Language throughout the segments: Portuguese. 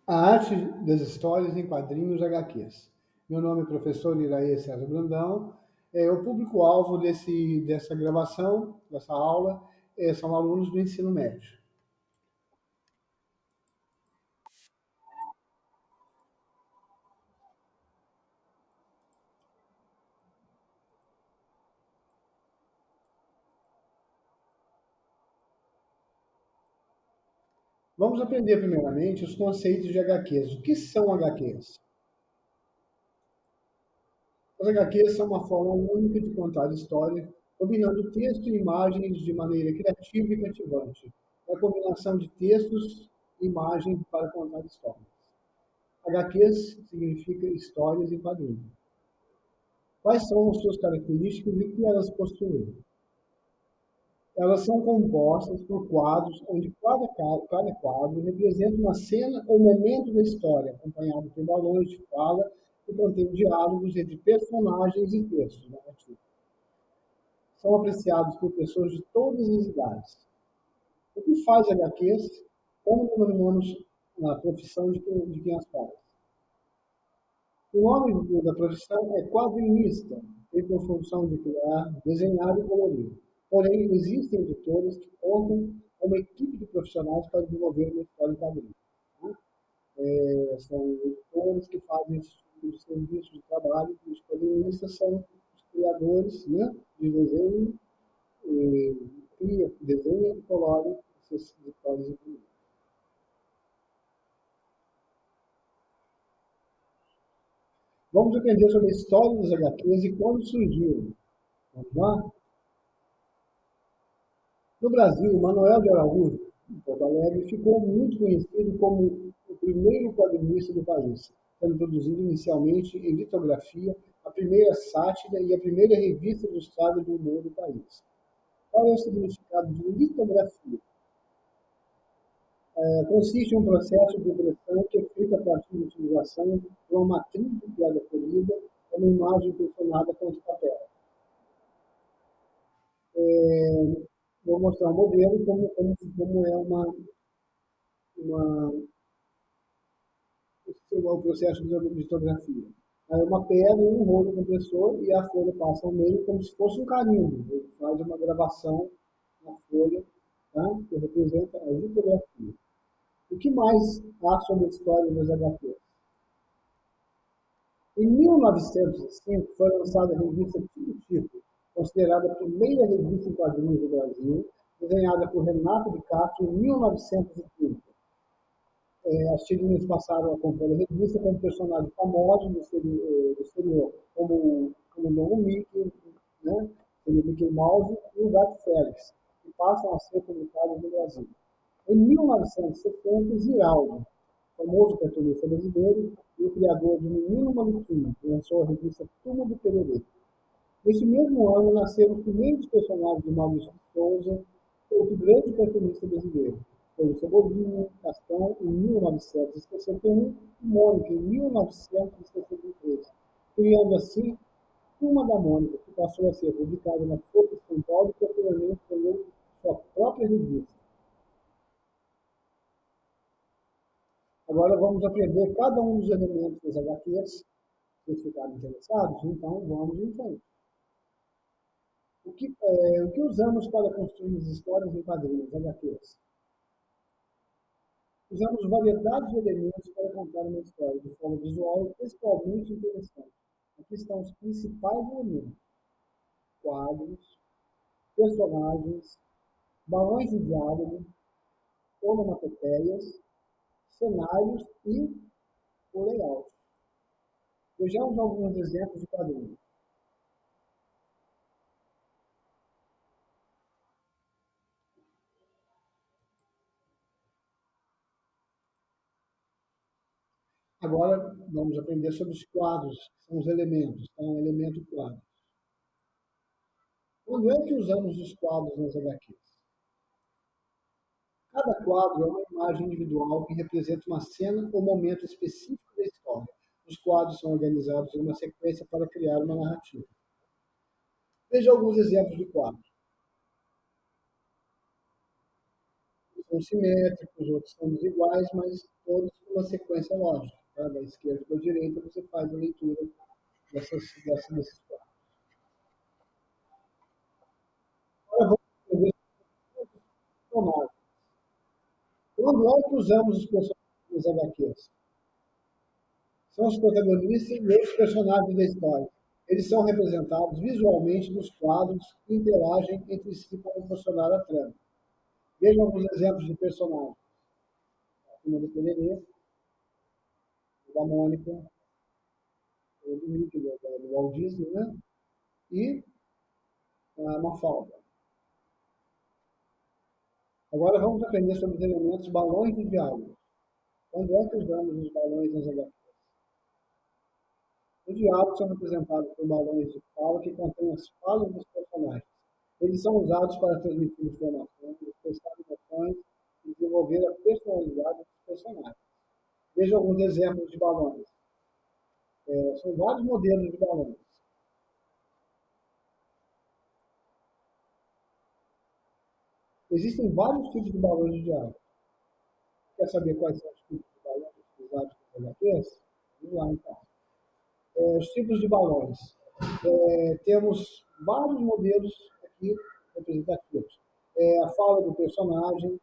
A arte das histórias em quadrinhos HQs. Meu nome é professor Iraê César Brandão. O público-alvo dessa gravação, dessa aula, são alunos do ensino médio. Vamos aprender primeiramente os conceitos de HQs. O que são HQs? As HQs são uma forma única de contar história, combinando texto e imagens de maneira criativa e cativante. É a combinação de textos e imagens para contar histórias. HQs significa histórias em quadrinhos. Quais são as suas características e o que elas possuem? Elas são compostas por quadros onde cada quadro representa uma cena ou momento da história, acompanhado por balões de fala que contém diálogos entre personagens e textos narrativos. São apreciados por pessoas de todas as idades. O que faz HQs? Como denominamos a profissão de quem as faz? O nome da profissão é quadrinista, tem por função de criar, desenhar e colorir. Porém, existem editoras que contam com uma equipe de profissionais para desenvolver uma história em quadrinhos. Né? São editores que fazem esse tipo de serviço de trabalho, e os quadrinistas são os criadores, né, de desenho, cria, desenha e colore essas histórias em quadrinhos. Vamos aprender sobre a história das HQs e quando surgiram. Vamos lá? No Brasil, Manuel de Araújo, em Porto Alegre, ficou muito conhecido como o primeiro quadrinista do país, tendo produzido inicialmente em litografia a primeira sátira e a primeira revista ilustrada do humor do país. Qual é o significado de litografia? Consiste em um processo de impressão que é feito a partir da utilização de uma matriz de piada colhida como imagem impressionada contra o papel. Vou mostrar um modelo como é uma o processo de litografia. Aí uma pedra, um rolo compressor e a folha passa ao meio como se fosse um carimbo. Ele faz uma gravação na folha, tá? Que representa a litografia. O que mais há sobre a história dos HQs? Em 1905 foi lançada a revista Tipo Tipo, considerada a primeira revista em quadrinhos do Brasil, desenhada por Renato de Castro em 1930. As tirinhas passaram a compor a revista como personagens famosos do exterior, como o Dom Mickey, né, o Mickey Mouse e o Gato Félix, que passam a ser publicados no Brasil. Em 1970, Ziraldo, famoso cartunista brasileiro e o criador de Menino Maluquinho, lançou a revista Turma do Pererê. Nesse mesmo ano nasceram os primeiros personagens de Maurício de Souza, outro grande cartunista brasileiro. Foi o Cebolinha, Cascão em 1961 e Mônica em 1963, criando assim Turma da Mônica, que passou a ser publicada na Folha de São Paulo e posteriormente ganhou sua própria revista. Agora vamos aprender cada um dos elementos das HQs. Vocês ficaram interessados? Então vamos em frente. O que usamos para construir as histórias em quadrinhos, HQs? Usamos variedade de elementos para contar uma história de forma visual e textualmente interessante. Aqui estão os principais elementos: quadros, personagens, balões de diálogo, onomatopeias, cenários e o layout. Vejamos alguns exemplos de quadrinhos. Agora vamos aprender sobre os quadros, que são os elementos. Então, elemento quadro. Quando é que usamos os quadros nas HQs? Cada quadro é uma imagem individual que representa uma cena ou momento específico da história. Os quadros são organizados em uma sequência para criar uma narrativa. Veja alguns exemplos de quadros. são simétricos, outros são desiguais, mas todos com uma sequência lógica. Tá? Da esquerda para a direita, você faz a leitura desses quadros. Agora vamos entender os personagens. Quando é que usamos os personagens nos HQs? São os protagonistas e outros personagens da história. Eles são representados visualmente nos quadros que interagem entre si para proporcionar a trama. Vejam alguns exemplos de personagens. A turma do Pererê, da Mônica, do Mickey, do Walt Disney, né? E a Mafalda. Agora vamos aprender sobre os elementos balões de diálogo. Quando é que usamos os balões nas HQs? Os diálogos são representados por balões de fala que contêm as falas dos personagens. Eles são usados para transmitir informações, expressar emoções e desenvolver a personalidade dos personagens. Veja alguns exemplos de balões. São vários modelos de balões. Existem vários tipos de balões de diálogo. Quer saber quais são os tipos de balões utilizados nos HQs? Vamos lá, então. Os tipos de balões. Temos vários modelos aqui representativos. A fala do personagem,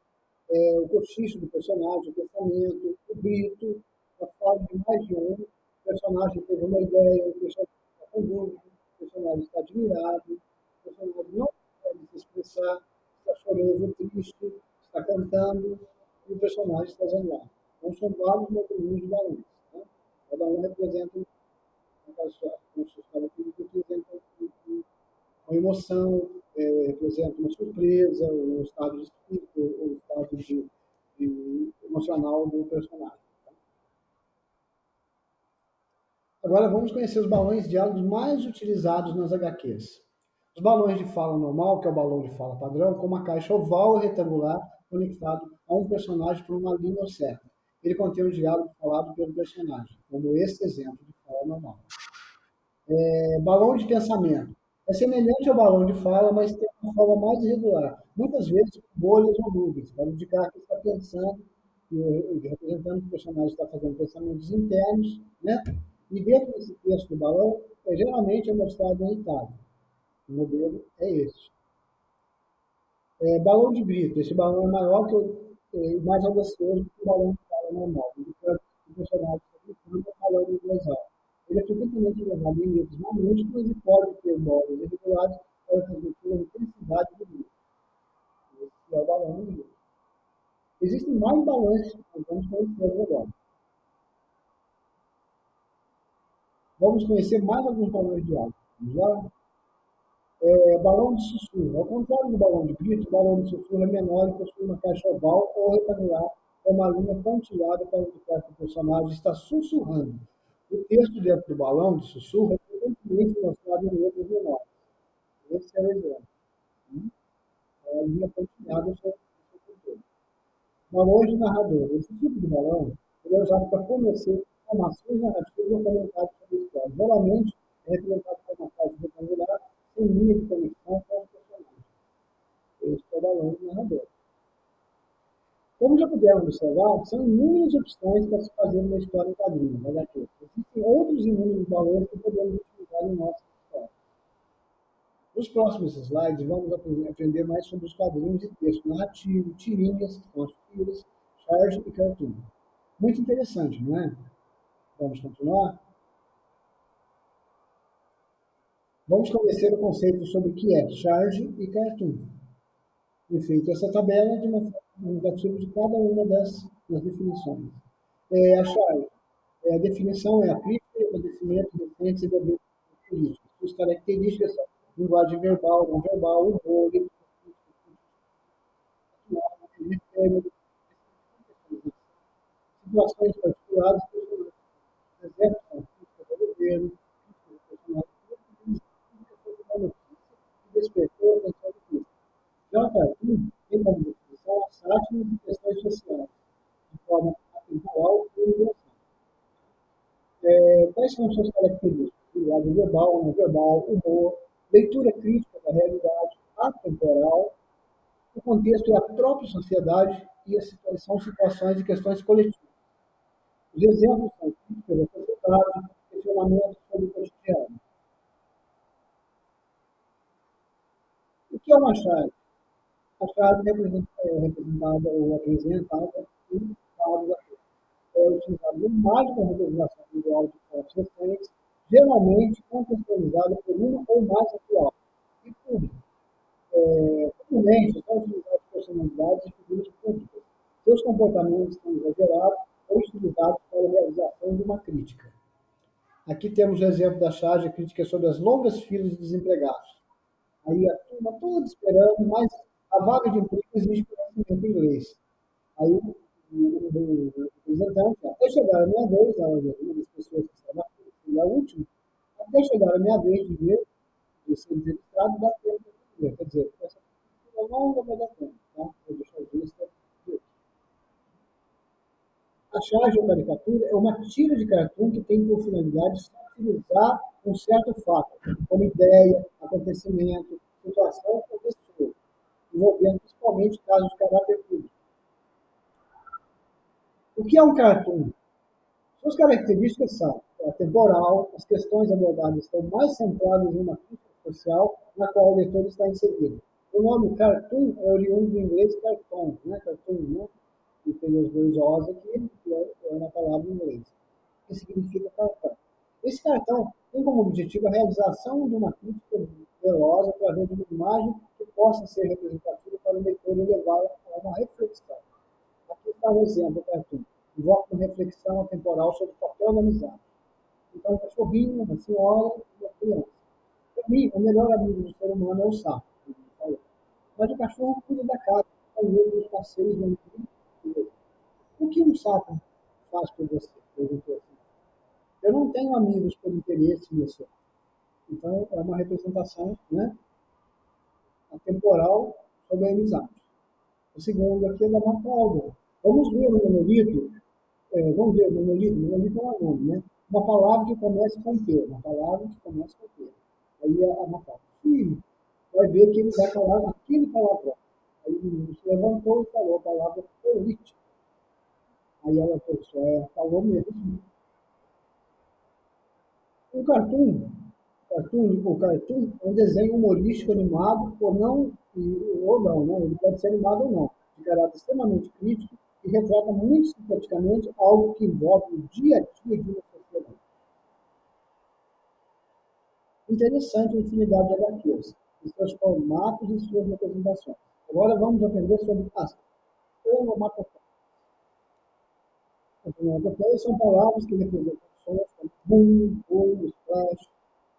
o cochicho do personagem, o pensamento, o grito, a fala de mais de um. O personagem teve uma ideia, o personagem está com dúvida, o personagem está admirado, o personagem não consegue se expressar, está choroso, triste, está cantando, e o personagem está zangado. Então, são vários modelos de balões. Né? Cada um representa representa uma emoção, representa uma surpresa, um estado de espírito, um estado emocional do personagem. Agora vamos conhecer os balões de diálogos mais utilizados nas HQs. Os balões de fala normal, que é o balão de fala padrão, com uma caixa oval e retangular conectado a um personagem por uma linha certa. Ele contém um diálogo falado pelo personagem, como esse exemplo de fala normal. Balão de pensamento. É semelhante ao balão de fala, mas tem uma forma mais irregular. Muitas vezes com bolhas ou nuvens, para indicar que está pensando, representando que o personagem está fazendo pensamentos internos, né? E dentro desse texto do balão, geralmente é mostrado um estado. O modelo é esse. Balão de grito. Esse balão é maior que mais audacioso que o balão de fala normal. O personagem está gritando e falando em voz alta. Ele é frequentemente levado em letras maiúsculas e pode ter bordas irregulares para transmitir a intensidade do grito. Esse é o balão de grito. Existem mais balões que nós vamos conhecer agora. Vamos conhecer mais alguns balões de água. Vamos lá? Balão de sussurro. Ao contrário do balão de grito, o balão de sussurro é menor e possui uma caixa oval ou retangular com uma linha pontilhada para indicar que o personagem está sussurrando. O texto dentro do balão de sussurro é frequentemente mostrado em letras menores. Esse é o exemplo. A linha pontilhada sobre o texto. Balões de narrador. Esse tipo de balão ele é usado para fornecer informações narrativas ou comentários sobre a história. Geralmente é representado por uma caixa retangular sem linha de conexão com os personagens. Esse é o balão de narrador. Como já puderam observar, são inúmeras opções para se fazer uma história em quadrinhos, HQ. Existem outros inúmeros balões que podemos utilizar em nossa história. Nos próximos slides, vamos aprender mais sobre os quadrinhos de texto narrativo, tirinhas, que são as tiras, charge e cartoon. Muito interessante, não é? Vamos continuar? Vamos conhecer o conceito sobre o que é charge e cartoon. E feito essa tabela de uma forma negativa de cada uma das definições. A charge, a definição é a crítica e o conhecimento recentes e deveres políticos. Suas características são linguagem verbal, não verbal, humor, situações particulares, exemplos são crítica do governo, crítica do personagem, que despertou a atenção do público. Já o cartoon tem como definição a sátira de questões sociais, de forma atemporal e universal. Quais são suas características? Linguagem verbal, não verbal, humor, leitura crítica da realidade, atemporal, o contexto é a própria sociedade, são situações e questões coletivas. Os exemplos são críticas da sociedade, questionamentos sobre o cotidiano. O que é uma chave? A chave é representada ou apresentada em dados é utilizado no mais para representação visual de fontes recentes, geralmente contextualizada por uma ou mais atual e pública. Comumente, são utilizadas personalidades e figuras públicas. Seus comportamentos são exagerados ou utilizados para a realização de uma crítica. Aqui temos o exemplo da charge crítica sobre as longas filas de desempregados. Aí a turma toda esperando, mas a vaga de emprego exige conhecimento em inglês. Aí o representante, até chegar a minha vez, uma das pessoas que estava aqui, a última, até chegar a minha vez de ver, de ser entrevistado, dá tempo de ver. Quer dizer, essa pessoa longa vai dar tempo. Tá? Vou deixar a lista de hoje. A charge ou caricatura é uma tira de cartoon que tem por finalidade satirizar um certo fato, como ideia, acontecimento, situação ou pessoa, envolvendo principalmente casos de caráter público. O que é um cartoon? Suas características são a temporal, as questões abordadas estão mais centradas em uma crítica social na qual o leitor está inserido. O nome cartoon é oriundo do inglês cartoon, né? Cartoon, né? E tem os dois O's aqui, que é uma palavra em inglês, que significa cartão. Esse cartão tem como objetivo a realização de uma crítica veloz através de uma imagem que possa ser representativa para o leitor e levá-la a uma reflexão. Aqui está um exemplo, cartoon. Invoca uma reflexão atemporal sobre o papel da amizade. Então, um cachorrinho, uma senhora e uma criança. Para mim, o melhor amigo do ser humano é o sapo. Mas o cachorro cuida da casa, faz os passeios no ambiente. O que um sapo faz por você? Perguntou assim. Eu não tenho amigos por interesse nisso. Então, é uma representação, né, atemporal sobre a amizade. O segundo aqui é da Mafalda. Vamos ver o monolito. Vamos ver o monolito. Monolito é um nome, né? Uma palavra que começa com P. Uma palavra que começa com P. Aí a Mafalda. Vai ver que ele vai falar aquele palavrão. Aí o menino se levantou e falou a palavra política. Aí ela pensou, falou mesmo. O cartoon é um desenho humorístico animado ou não, né? Ele pode ser animado ou não, de caráter extremamente crítico e retrata muito simpaticamente algo que envolve o dia a dia de uma sociedade. Interessante a infinidade de HQs, em seus formatos e suas representações. Agora vamos aprender sobre as onomatopeias. As onomatopeias são palavras que representam sons como boom, boom, splash,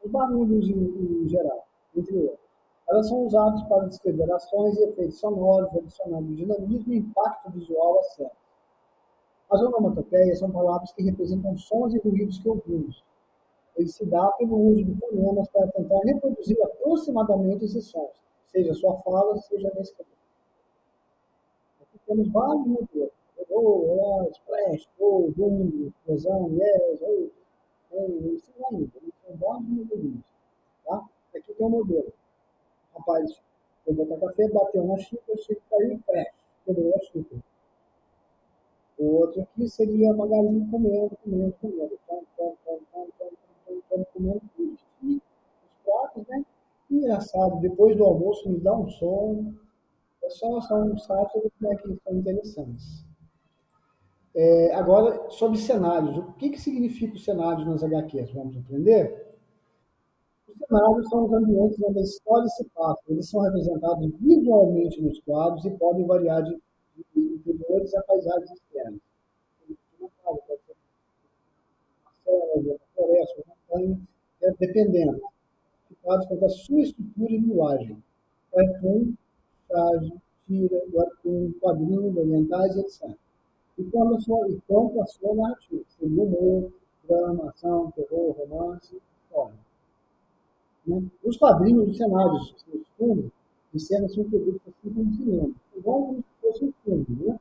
os barulhos em geral, entre outros. Elas são usadas para descrever ações e efeitos sonoros, adicionando dinamismo e impacto visual à cena. As onomatopeias são palavras que representam sons e ruídos que ouvimos. Ele se dá pelo uso de fonemas para tentar reproduzir aproximadamente esses sons, seja sua fala, seja na escrita. Aqui temos vários modelos. Oh, splash, oh, boom, explosão, yes, oh, isso vai indo. São vários modelinhos. Tá? Aqui tem um modelo. O rapaz foi botar café, bateu na xícara, a xícara caiu e crash, quebrou a xícara. O outro aqui seria a Magalinha comendo. Comendo tudo. E os pratos, né? Engraçado, depois do almoço me dá um sono. É só um site né, que são interessantes. Agora, sobre cenários. O que significa os cenários nas HQs? Vamos aprender? Os cenários são os ambientes onde a história se passa. Eles são representados visualmente nos quadros e podem variar de interiores a paisagens externas. Uma casa, pode ser uma floresta, uma montanha, dependendo. Situados quanto à sua estrutura e linguagem. Cartoon, charge, tira, webtoon, quadrinhos, orientais, etc. E quanto à sua narrativa, seria humor, drama, ação, terror, romance, história. Né? Os quadrinhos, os cenários, os filmes, de cenas são produzidos assim como cinema, igual como se fosse um filme, né?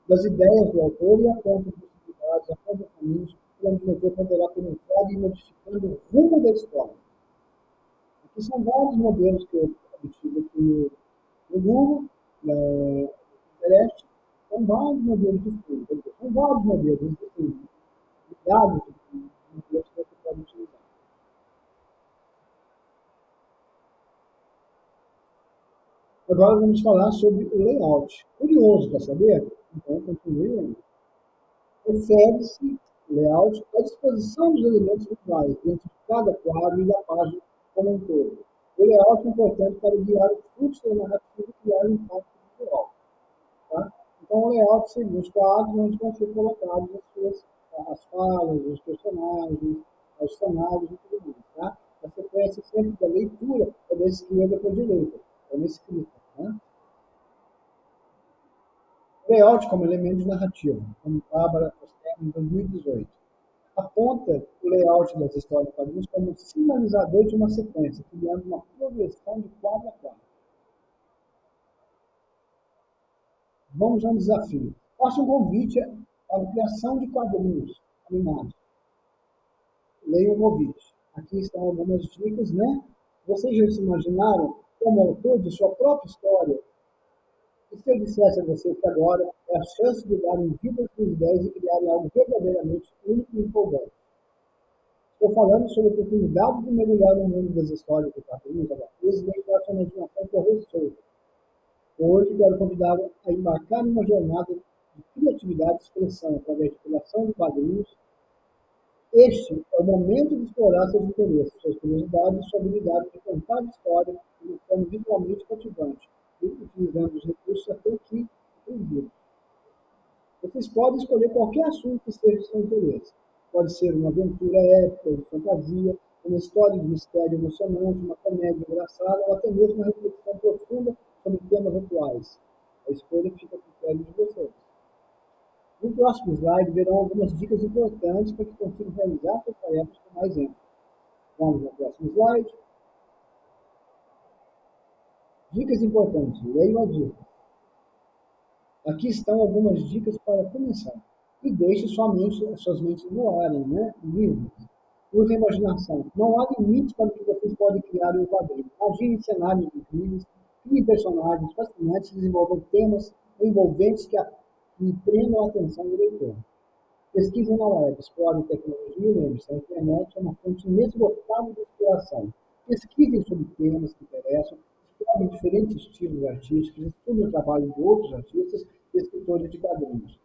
Das ideias do autor e apontam possibilidades, apontam caminhos, onde o leitor poderá penetrar e modificando o rumo da história. Aqui são vários modelos que eu obtive aqui no Google, na Pinterest, São vários modelos de estudo, quer dizer, são vários modelos, existem milhares de modelos que você pode utilizar. Agora vamos falar sobre o layout. Curioso para saber? Então, continue lendo. Refere-se layout à disposição dos elementos visuais dentro de cada quadro e da página como um todo. O layout é importante para guiar o fluxo da narrativa e criar um impacto visual. Tá? Então, o layout seria os quadros onde vão ser colocados as falas, os personagens, os cenários e tudo mais. Tá? A sequência sempre da leitura é da esquerda para a direita, é na escrita. Né? Layout como elemento de narrativa, como Bárbara Costello em 2018. Aponta o layout das histórias de quadrinhos como um sinalizador de uma sequência, criando uma progressão de quadro a quadro. Vamos a um desafio. Faça um convite para a criação de quadrinhos animados. Leia o convite. Aqui estão algumas dicas, né? Vocês já se imaginaram como autor de sua própria história? E se eu dissesse a vocês que agora é a chance de darem vida às suas ideias e criarem algo verdadeiramente único e empolgante? Estou falando sobre a oportunidade de mergulhar no mundo das histórias de quadrinhos, HQs e deixar sua imaginação correr solta. Hoje quero convidá-lo a embarcar numa jornada de criatividade e expressão através de criação de quadrinhos. Este é o momento de explorar seus interesses, suas curiosidades e sua habilidade de contar história de uma forma visualmente cativante, utilizando os recursos até aqui entendidos. Vocês podem escolher qualquer assunto que esteja de seu interesse. Pode ser uma aventura épica, de fantasia, uma história de mistério emocionante, uma comédia engraçada ou até mesmo uma reflexão profunda sobre temas atuais. A escolha fica a critério de vocês. No próximo slide verão algumas dicas importantes para que consigam realizar suas tarefas com mais ênfase. Vamos ao próximo slide. Dicas importantes. Leia a dica. Aqui estão algumas dicas para começar. E deixe suas mentes voarem, né? Livres. Use a imaginação. Não há limites para o que vocês podem criar em um quadrinho. Imagine em cenários incríveis, criem personagens fascinantes, desenvolvam temas envolventes que prendam a atenção do leitor. Pesquise na web, explore tecnologia e lembre-se, a internet é uma fonte inesgotável de inspiração. Pesquisem sobre temas que interessam, explorem diferentes estilos artísticos, estudem o trabalho de outros artistas e escritores de quadrinhos.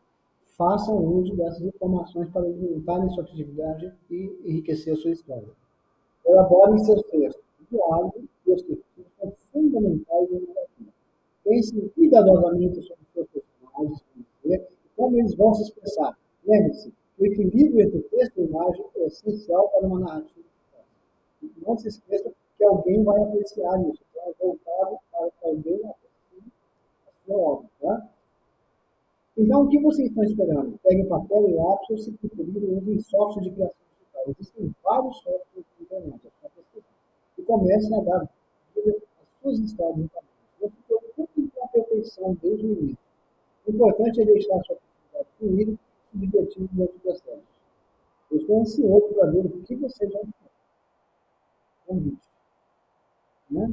Façam uso dessas informações para aumentarem sua criatividade e enriquecer a sua história. Elaborem seus textos. Diálogo e os textos são fundamentais na narrativa. Pense cuidadosamente sobre os seus personagens, como eles vão se expressar. Lembre-se, o equilíbrio entre texto e imagem é essencial para uma narrativa. E não se esqueça que alguém vai apreciar isso. Então, é voltado para que alguém aprecie a sua obra. Tá? Então, o que vocês estão esperando? Peguem papel e lápis ou, se preferirem, usem software de criação digital. Existem vários softwares na internet. É só pesquisar. E comecem a dar vida às suas histórias em quadrinhos. Não se preocupem com a perfeição desde o início. O importante é deixar a sua criatividade fluir e se divertir durante o processo. Eu estou ansioso para ver o que vocês vão convite. Né?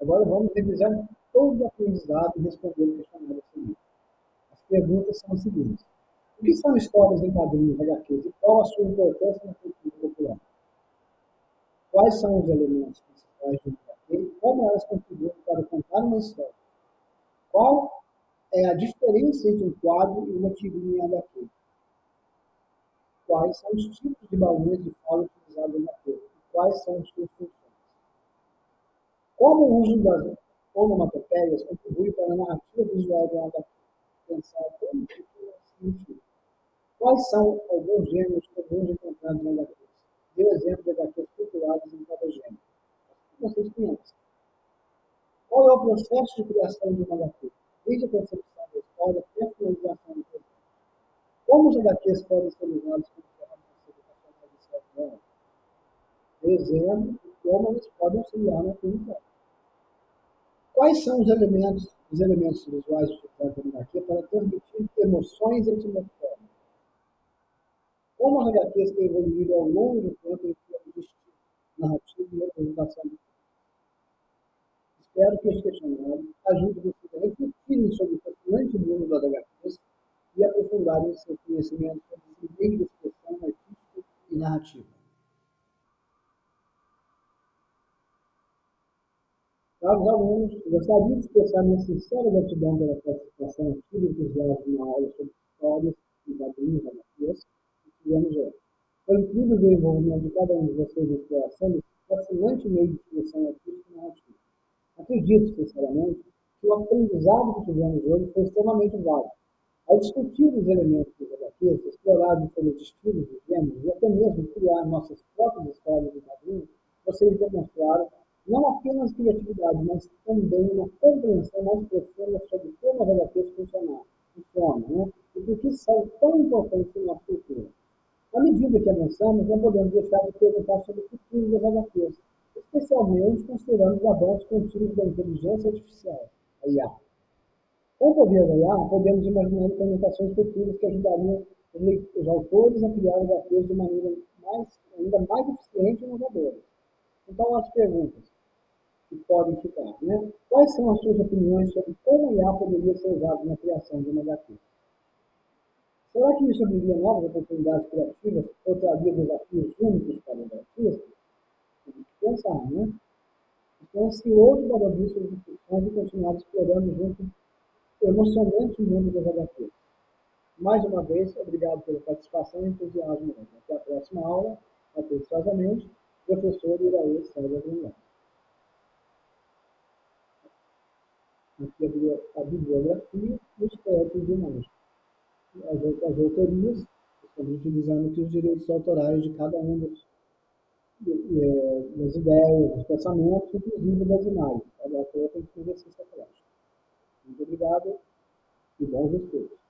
Agora vamos revisar todo o aprendizado e responder o questionário seguinte. As perguntas são as seguintes. O que são histórias em quadrinhos HQs e qual a sua importância na cultura popular? Quais são os elementos principais de uma HQ e como elas contribuem para contar uma história? Qual é a diferença entre um quadro e uma tirinha HQ? Quais são os tipos de baús de fala utilizados na HQ? Quais são as suas funções? Como o uso das onomatopeias contribui para a narrativa visual da HQ? Pensar como título significa. Quais são alguns gêneros comuns encontrados em HQs? Dê o exemplo de HQs culturadas em cada gênero. O que vocês conhecem? Qual é o processo de criação de uma HQ? Desde a concepção da história até a finalização do projeto. Como os HQs podem ser usados como ferramentas educacionais de certo modo? Exemplo de como eles podem auxiliar na comunidade. Quais são os elementos visuais utilizados na HQ para transmitir emoções e atmosfera? Como as HQs têm evoluído ao longo do tempo em termos de estilo, narrativa e representação? Espero que este questionário ajude vocês a refletirem sobre o fascinante mundo das HQs e aprofundarem seus conhecimentos sobre esse meio de expressão artística e narrativa. Caros alunos, gostaria de expressar minha sincera gratidão pela participação ativa e entusiasmo na aula sobre histórias e quadrinhos HQs que tivemos hoje. Foi incrível ver o envolvimento de cada um de vocês na exploração desse fascinante meio de expressão artística e narrativa. Acredito, sinceramente, que o aprendizado que tivemos hoje foi extremamente válido. Ao discutir os elementos dos HQs, explorar diferentes estilos e gêneros e até mesmo criar nossas próprias histórias de quadrinhos, vocês demonstraram não apenas criatividade, mas também uma compreensão mais profunda sobre como as HQs funcionam, né? E por que são tão importantes em nossa cultura. À medida que avançamos, não podemos deixar de perguntar sobre o futuro das HQs, especialmente considerando os avanços contínuos da inteligência artificial, a IA. Com o poder da IA, podemos imaginar implementações futuras que ajudariam os autores a criar HQs de maneira ainda mais eficiente e inovadora. Então, as perguntas que podem ficar, né? Quais são as suas opiniões sobre como a IA poderia ser usada na criação de uma HQ? Será que isso abriria novas oportunidades criativas ou traria desafios únicos para os artistas? Temos que pensar, né? Estou ansioso para ouvir suas discussões e continuar explorando junto o emocionante mundo das HQs. Mais uma vez, obrigado pela participação e entusiasmo. Até a próxima aula, atenciosamente, professor Iraí César Brunel. Aqui a bibliografia e os créditos de imagem. As autorias, estamos utilizando aqui os direitos autorais de cada um das ideias, dos pensamentos, inclusive das imagens. Cada autor tem que conhecer essa prática. Muito obrigado e bons estudos.